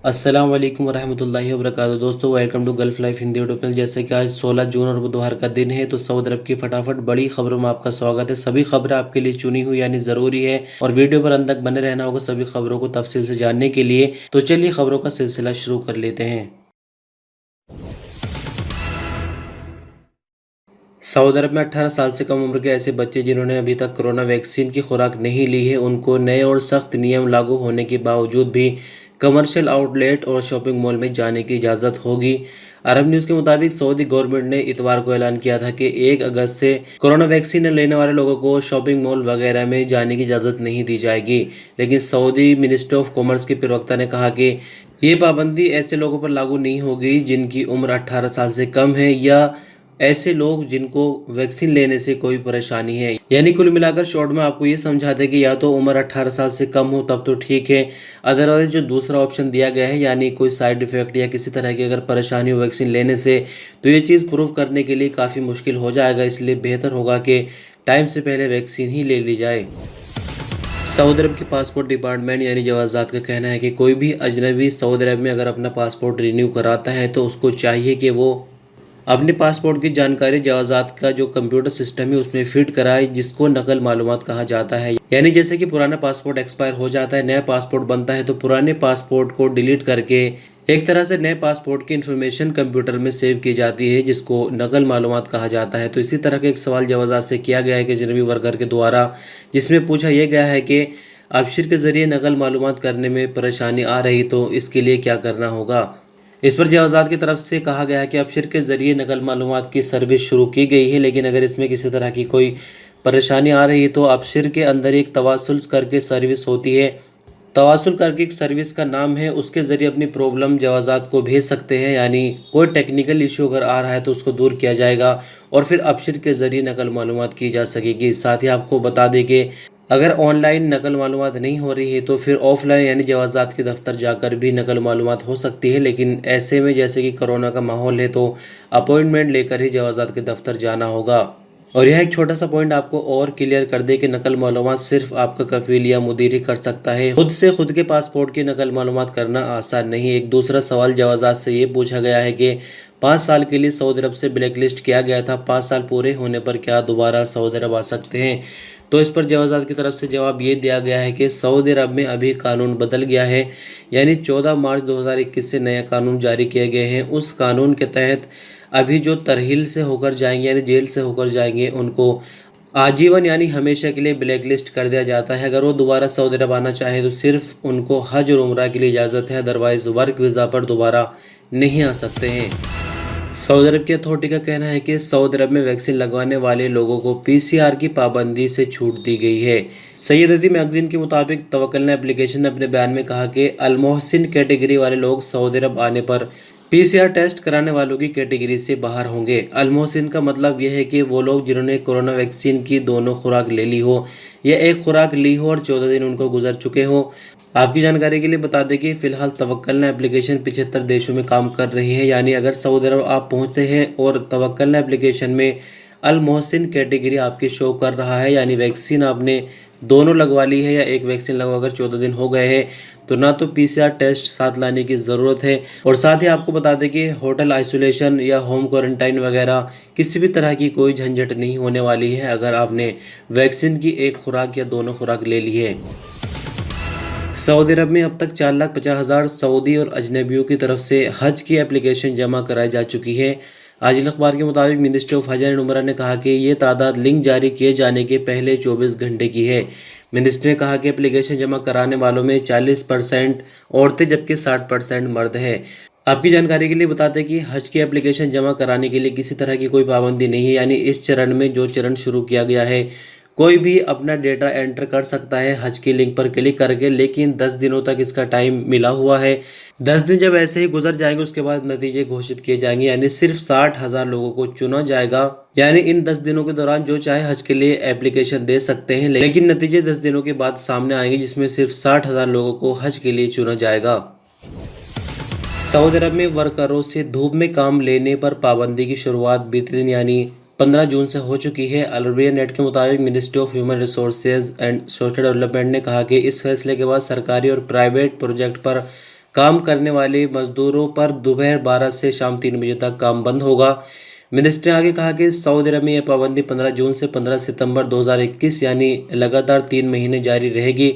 अस्सलाम वालेकुम वरहमतुल्लाहि वबरकातुहू। दोस्तों, welcome to Gulf Life Hindi YouTube channel. जैसे कि आज 16 जून और बुधवार का दिन है, तो सऊदी अरब की फटाफट बड़ी खबरों में आपका स्वागत है। सभी खबरें आपके लिए चुनी हुई यानी ज़रूरी है और वीडियो पर अंत तक बने रहना होगा सभी खबरों को तफसील से जानने के लिए। तो चलिए खबरों का सिलसिला शुरू कर लेते हैं। सऊदी अरब में 18 साल से कम उम्र के ऐसे बच्चे जिन्होंने अभी तक कोरोना वैक्सीन की खुराक नहीं ली है, उनको नए और सख्त नियम लागू होने के बावजूद भी कमर्शियल आउटलेट और शॉपिंग मॉल में जाने की इजाज़त होगी। अरब न्यूज़ के मुताबिक सऊदी गवर्नमेंट ने इतवार को ऐलान किया था कि 1 अगस्त से कोरोना वैक्सीन लेने वाले लोगों को शॉपिंग मॉल वगैरह में जाने की इजाज़त नहीं दी जाएगी। लेकिन सऊदी मिनिस्ट्री ऑफ कॉमर्स के प्रवक्ता ने कहा कि ये पाबंदी ऐसे लोगों पर लागू नहीं होगी जिनकी उम्र 18 साल से कम है या ऐसे लोग जिनको वैक्सीन लेने से कोई परेशानी है। यानी कुल मिलाकर शॉर्ट में आपको ये समझा दें कि या तो उम्र 18 साल से कम हो तब तो ठीक है, अदरवाइज जो दूसरा ऑप्शन दिया गया है यानी कोई साइड इफ़ेक्ट या किसी तरह की अगर परेशानी हो वैक्सीन लेने से, तो ये चीज़ प्रूव करने के लिए काफ़ी मुश्किल हो जाएगा। इसलिए बेहतर होगा कि टाइम से पहले वैक्सीन ही ले ली जाए। सऊदी अरब के पासपोर्ट डिपार्टमेंट यानी जवाज़ात का कहना है कि कोई भी अजनबी सऊदी अरब में अगर अपना पासपोर्ट रिन्यू कराता है तो उसको चाहिए कि वो अपने पासपोर्ट की जानकारी जवाज़ात का जो कंप्यूटर सिस्टम है उसमें फिट कराए, जिसको नकल मालूमात कहा जाता है। यानी जैसे कि पुराना पासपोर्ट एक्सपायर हो जाता है, नया पासपोर्ट बनता है, तो पुराने पासपोर्ट को डिलीट करके एक तरह से नए पासपोर्ट की इन्फॉर्मेशन कंप्यूटर में सेव की जाती है, जिसको नकल मालूमात कहा जाता है। तो इसी तरह का एक सवाल जवाज़ात से किया गया है कि अजनबी वर्कर के द्वारा, जिसमें पूछा यह गया है कि अबशिर के ज़रिए नकल मालूमात करने में परेशानी आ रही तो इसके लिए क्या करना होगा। इस पर जवाज़ात की तरफ से कहा गया है कि अबशिर के ज़रिए नकल मालूमात की सर्विस शुरू की गई है, लेकिन अगर इसमें किसी तरह की कोई परेशानी आ रही है तो अबशिर के अंदर एक तवासुल करके सर्विस होती है। तवासुल करके एक सर्विस का नाम है, उसके ज़रिए अपनी प्रॉब्लम जवाज़ात को भेज सकते हैं। यानी कोई टेक्निकल इशू अगर आ रहा है तो उसको दूर किया जाएगा और फिर अबशिर के ज़रिए नकल मालूमात की जा सकेगी। साथ ही आपको बता दें कि अगर ऑनलाइन नकल मालूमात नहीं हो रही है तो फिर ऑफलाइन यानी जवाज़ात के दफ्तर जाकर भी नकल मालूमात हो सकती है। लेकिन ऐसे में जैसे कि कोरोना का माहौल है तो अपॉइंटमेंट लेकर ही जवाज़ात के दफ्तर जाना होगा। और यह एक छोटा सा पॉइंट आपको और क्लियर कर दे कि नकल मालूमात सिर्फ आपका कफील या मुदीर ही कर सकता है। खुद से खुद के पासपोर्ट की नकल मालूमात करना आसान नहीं है। एक दूसरा सवाल जवाज़ात से ये पूछा गया है कि 5 साल के लिए सऊदी अरब से ब्लैक लिस्ट किया गया था, 5 साल पूरे होने पर क्या दोबारा सऊदी अरब आ सकते हैं। तो इस पर जवाज़ात की तरफ से जवाब ये दिया गया है कि सऊदी अरब में अभी कानून बदल गया है। यानी 14 मार्च 2021 से नया कानून जारी किए गए हैं। उस कानून के तहत अभी जो तरहील से होकर जाएंगे यानी जेल से होकर जाएंगे, उनको आजीवन यानी हमेशा के लिए ब्लैक लिस्ट कर दिया जाता है। अगर वो दोबारा सऊदी अरब आना चाहे तो सिर्फ उनको हज और उम्रा के लिए इजाज़त है, अदरवाइज़ वर्क वीज़ा पर दोबारा नहीं आ सकते हैं। सऊदी अरब की अथॉरिटी का कहना है कि सऊदी अरब में वैक्सीन लगवाने वाले लोगों को पीसीआर की पाबंदी से छूट दी गई है। सैयदती मैगजीन के मुताबिक तवक्कल ने एप्लीकेशन ने अपने बयान में कहा कि अल मोहसिन कैटेगरी वाले लोग सऊदी अरब आने पर पीसीआर टेस्ट कराने वालों की कैटेगरी से बाहर होंगे। अल मोहसिन का मतलब यह है कि वो लोग जिन्होंने कोरोना वैक्सीन की दोनों खुराक ले ली हो या एक खुराक ली हो और 14 दिन उनको गुजर चुके हो। आपकी जानकारी के लिए बता दें कि फ़िलहाल तवक्कल एप्लीकेशन 75 देशों में काम कर रही है। यानी अगर सऊदी अरब आप पहुंचते हैं और तवक्कल एप्लीकेशन में अल मोहसिन कैटेगरी आपके शो कर रहा है, यानी वैक्सीन आपने दोनों लगवा ली है या एक वैक्सीन लगवाकर 14 दिन हो गए हैं, तो ना तो पीसीआर टेस्ट साथ लाने की ज़रूरत है। और साथ ही आपको बता दें कि होटल आइसोलेशन या होम क्वारंटाइन वगैरह किसी भी तरह की कोई झंझट नहीं होने वाली है अगर आपने वैक्सीन की एक खुराक या दोनों खुराक ले ली है। सऊदी अरब में अब तक 4,50,000 सऊदी और अजनबियों की तरफ से हज की एप्लीकेशन जमा कराई जा चुकी है। आज अखबार के मुताबिक मिनिस्ट्री ऑफ हज एंड उमरा ने कहा कि ये तादाद लिंक जारी किए जाने के पहले 24 घंटे की है। मिनिस्ट्री ने कहा कि एप्लीकेशन जमा कराने वालों में 40% औरतें जबकि 60% मर्द है। आपकी जानकारी के लिए बताते हैं कि हज की एप्लीकेशन जमा कराने के लिए किसी तरह की कोई पाबंदी नहीं है। यानी इस चरण में जो चरण शुरू किया गया है, कोई भी अपना डेटा एंटर कर सकता है हज की लिंक पर क्लिक करके, लेकिन 10 दिनों तक इसका टाइम मिला हुआ है। 10 दिन जब ऐसे ही गुजर जाएंगे उसके बाद नतीजे घोषित किए जाएंगे। यानी सिर्फ 60,000 लोगों को चुना जाएगा। यानी इन 10 दिनों के दौरान जो चाहे हज के लिए एप्लीकेशन दे सकते हैं, लेकिन नतीजे 10 दिनों के बाद सामने आएंगे जिसमें सिर्फ 60,000 लोगों को हज के लिए चुना जाएगा। सऊदी अरब में वर्करों से धूप में काम लेने पर पाबंदी की शुरुआत बीते दिन यानी 15 जून से हो चुकी है। अल अरबिया नेट के मुताबिक ministry of human resources and social development ने कहा कि इस फैसले के बाद सरकारी और प्राइवेट प्रोजेक्ट पर काम करने वाले मजदूरों पर दोपहर 12 से शाम 3 बजे तक काम बंद होगा। मिनिस्टर ने आगे कहा कि सऊदी अरब में यह पाबंदी 15 जून से 15 सितंबर 2021 यानी लगातार 3 महीने जारी रहेगी।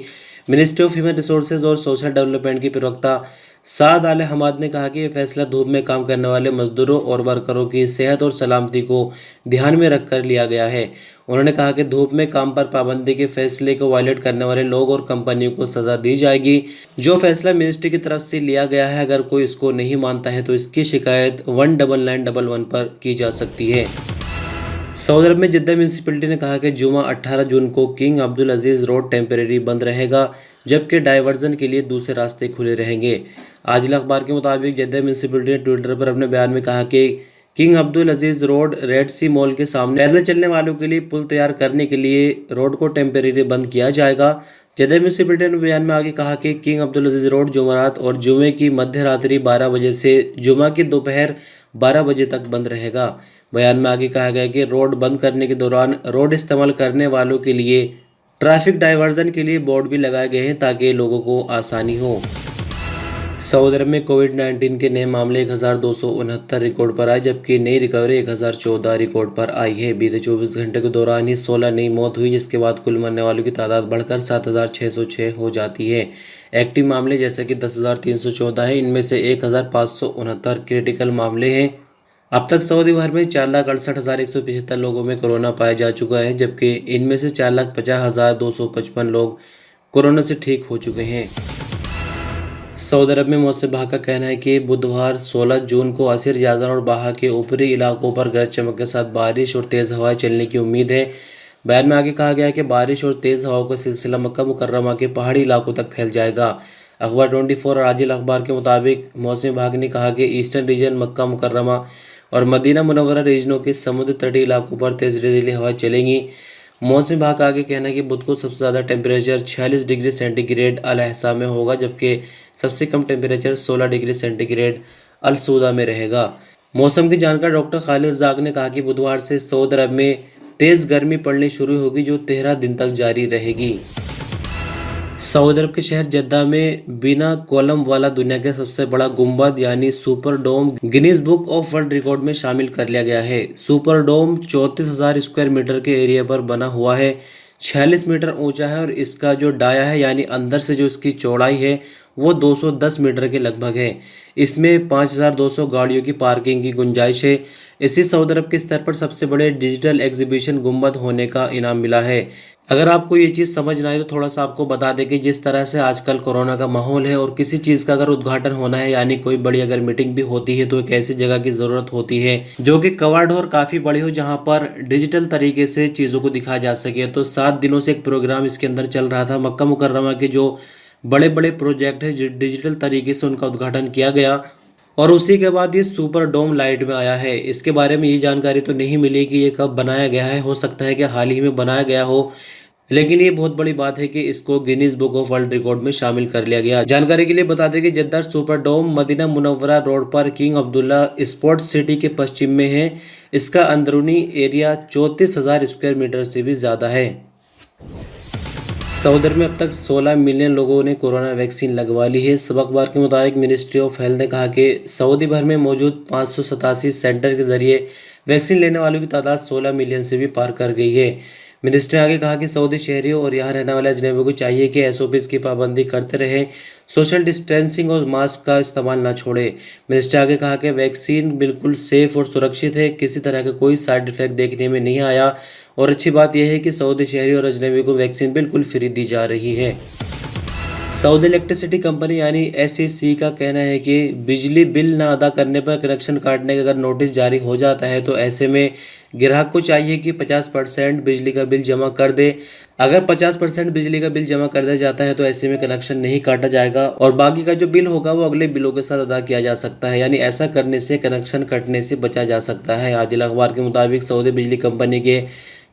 मिनिस्ट्री ऑफ ह्यूमन रिसोर्सेज और सोशल डेवलपमेंट की प्रवक्ता साद आल हमाद ने कहा कि यह फैसला धूप में काम करने वाले मजदूरों और वर्करों की सेहत और सलामती को ध्यान में रखकर लिया गया है। उन्होंने कहा कि धूप में काम पर पाबंदी के फैसले को वायलेट करने वाले लोग और कंपनियों को सजा दी जाएगी। जो फैसला मिनिस्ट्री की तरफ से लिया गया है, अगर कोई इसको नहीं मानता है तो इसकी शिकायत 19911 पर की जा सकती है। सऊदी अरब में जिद्दा म्यूनसिपैलिटी ने कहा कि जुमा 18 जून को किंग अब्दुल अजीज़ रोड टेम्परेरी बंद रहेगा, जबकि डाइवर्जन के लिए दूसरे रास्ते खुले रहेंगे। आजिल अखबार के मुताबिक जिद्दा म्यूनसिपैलिटी ने ट्विटर पर अपने बयान में कहा कि किंग अब्दुल अजीज़ रोड रेड सी मॉल के सामने पैदल चलने वालों के लिए पुल तैयार करने के लिए रोड को टेम्परेरी बंद किया जाएगा। जिद्दा म्यूनसिपैलिटी ने बयान में आगे कहा कि किंग अब्दुल अजीज़ रोड जुमेरात और जुमे की मध्य रात्रि 12 बजे से जुमा की दोपहर 12 बजे तक बंद रहेगा। बयान में आगे कहा गया कि रोड बंद करने के दौरान रोड इस्तेमाल करने वालों के लिए ट्रैफिक डाइवर्जन के लिए बोर्ड भी लगाए गए हैं ताकि लोगों को आसानी हो। सऊदी अरब में कोविड-19 के नए मामले 1269 रिकॉर्ड पर आए, जबकि नई रिकवरी 1014 रिकॉर्ड पर आई है। बीते 24 घंटे के दौरान ही 16 नई मौत हुई, जिसके बाद कुल मरने वालों की तादाद बढ़कर 7606 हो जाती है। एक्टिव मामले जैसे कि 10,314 है, इनमें से 1569 क्रिटिकल मामले हैं। अब तक सऊदी भर में 4,68,175 लोगों में कोरोना पाया जा चुका है, जबकि इनमें से 4,50,255 लोग कोरोना से ठीक हो चुके हैं। सऊदी अरब में मौसम विभाग का कहना है कि बुधवार 16 जून को असीर जाजन और बाहा के ऊपरी इलाकों पर गरज चमक के साथ बारिश और तेज़ हवाएं चलने की उम्मीद है। बयान में आगे कहा गया है कि बारिश और तेज़ हवाओं का सिलसिला मक्का मुकर्रमा के पहाड़ी इलाकों तक फैल जाएगा। अखबार 24 और आजिल अखबार के मुताबिक मौसम विभाग ने कहा कि ईस्टर्न रीजन, मक्का मुकर्रमा और मदीना मुनव्वरा रीजनों के समुद्र तटीय इलाकों पर तेज़ रेतीली हवाएं चलेंगी। मौसम विभाग का आगे कहना है कि बुध को सबसे ज़्यादा टेम्परेचर 46 डिग्री सेंटीग्रेड अल अहसा में होगा, जबकि सबसे कम टेम्परेचर 16 डिग्री सेंटीग्रेड अल सऊदा में रहेगा। मौसम की जानकार डॉक्टर खालिद जाग ने कहा कि बुधवार से सऊदी अरब में तेज़ गर्मी पड़नी शुरू होगी, जो 13 दिन तक जारी रहेगी। सऊदी अरब के शहर जद्दा में बिना कॉलम वाला दुनिया का सबसे बड़ा गुंबद यानी super dome Guinness Book of World Record में शामिल कर लिया गया है। सुपर डोम 34,000 स्क्वायर मीटर के एरिया पर बना हुआ है, 46 मीटर ऊंचा है और इसका जो डाया है यानी अंदर से जो इसकी चौड़ाई है वो 210 मीटर के लगभग है। इसमें 5,200 गाड़ियों की पार्किंग की गुंजाइश है। इसी सऊदी अरब के स्तर पर सबसे बड़े डिजिटल एग्जीबिशन गुंबद होने का इनाम मिला है। अगर आपको ये चीज़ समझ ना आए तो थोड़ा सा आपको बता दें कि जिस तरह से आजकल कोरोना का माहौल है और किसी चीज़ का अगर उद्घाटन होना है यानी कोई बड़ी अगर मीटिंग भी होती है तो एक ऐसी जगह की ज़रूरत होती है जो कि कवर्ड और काफ़ी बड़ी हो, जहाँ पर डिजिटल तरीके से चीज़ों को दिखाया जा सके। तो 7 दिनों से एक प्रोग्राम इसके अंदर चल रहा था। मक्का मुकर्रमा के जो बड़े बड़े प्रोजेक्ट है डिजिटल तरीके से उनका उद्घाटन किया गया और उसी के बाद ये सुपर डोम लाइट में आया है। इसके बारे में ये जानकारी तो नहीं मिली कि ये कब बनाया गया है, हो सकता है कि हाल ही में बनाया गया हो, लेकिन ये बहुत बड़ी बात है कि इसको Guinness Book of World Record में शामिल कर लिया गया। जानकारी के लिए बता दें कि जद्दा सुपर डोम मदीना मुनव्वरा रोड पर किंग अब्दुल्ला स्पोर्ट्स सिटी के पश्चिम में है। इसका अंदरूनी एरिया 34,000 स्क्वायर मीटर से भी ज़्यादा है। सऊदी अरब में अब तक 16 मिलियन लोगों ने कोरोना वैक्सीन लगवा ली है। सब अखबार के मुताबिक मिनिस्ट्री ऑफ हेल्थ ने कहा कि सऊदी भर में मौजूद 587 सेंटर के जरिए वैक्सीन लेने वालों की तादाद 16 मिलियन से भी पार कर गई है। मिनिस्टर ने आगे कहा कि सऊदी शहरियों और यहाँ रहने वाले अजनबियों को चाहिए कि एसओपीज़ की पाबंदी करते रहें, सोशल डिस्टेंसिंग और मास्क का इस्तेमाल ना छोड़े। मिनिस्टर ने आगे कहा कि वैक्सीन बिल्कुल सेफ और सुरक्षित है, किसी तरह का कोई साइड इफेक्ट देखने में नहीं आया और अच्छी बात यह है कि सऊदी शहरी और अजनबियों को वैक्सीन बिल्कुल फ्री दी जा रही है। सऊदी इलेक्ट्रिसिटी कंपनी यानी एसईसी का कहना है कि बिजली बिल न अदा करने पर कनेक्शन काटने का अगर नोटिस जारी हो जाता है तो ऐसे में ग्राहक को चाहिए कि 50% बिजली का बिल जमा कर दे। अगर 50% बिजली का बिल जमा कर दिया जाता है तो ऐसे में कनेक्शन नहीं काटा जाएगा और बाकी का जो बिल होगा वो अगले बिलों के साथ अदा किया जा सकता है, यानी ऐसा करने से कनेक्शन कटने से बचा जा सकता है। आजिल अखबार के मुताबिक सऊदी बिजली कंपनी के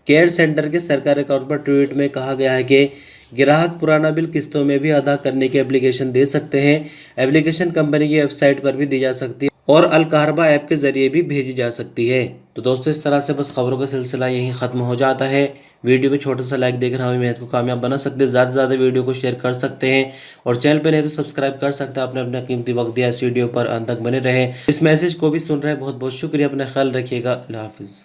केयर सेंटर के सरकारी अकाउंट पर ट्वीट में कहा गया है कि ग्राहक पुराना बिल किस्तों में भी अदा करने की एप्लीकेशन दे सकते हैं। एप्लीकेशन कंपनी की वेबसाइट पर भी दी जा सकती है और अल कहरबा ऐप के जरिए भी भेजी जा सकती है। तो दोस्तों, इस तरह से बस खबरों का सिलसिला यहीं ख़त्म हो जाता है। वीडियो पे छोटा सा लाइक देकर हमें मेहनत को कामयाब बना सकते हैं। ज़्यादा से ज़्यादा वीडियो को शेयर कर सकते हैं और चैनल पे नहीं तो सब्सक्राइब कर सकते हैं। आपने अपना कीमती वक्त दिया, इस वीडियो पर अंत तक बने रहे। इस मैसेज को भी सुन रहे हैं, बहुत बहुत शुक्रिया। अपना ख्याल रखिएगा। अल्लाह हाफिज़।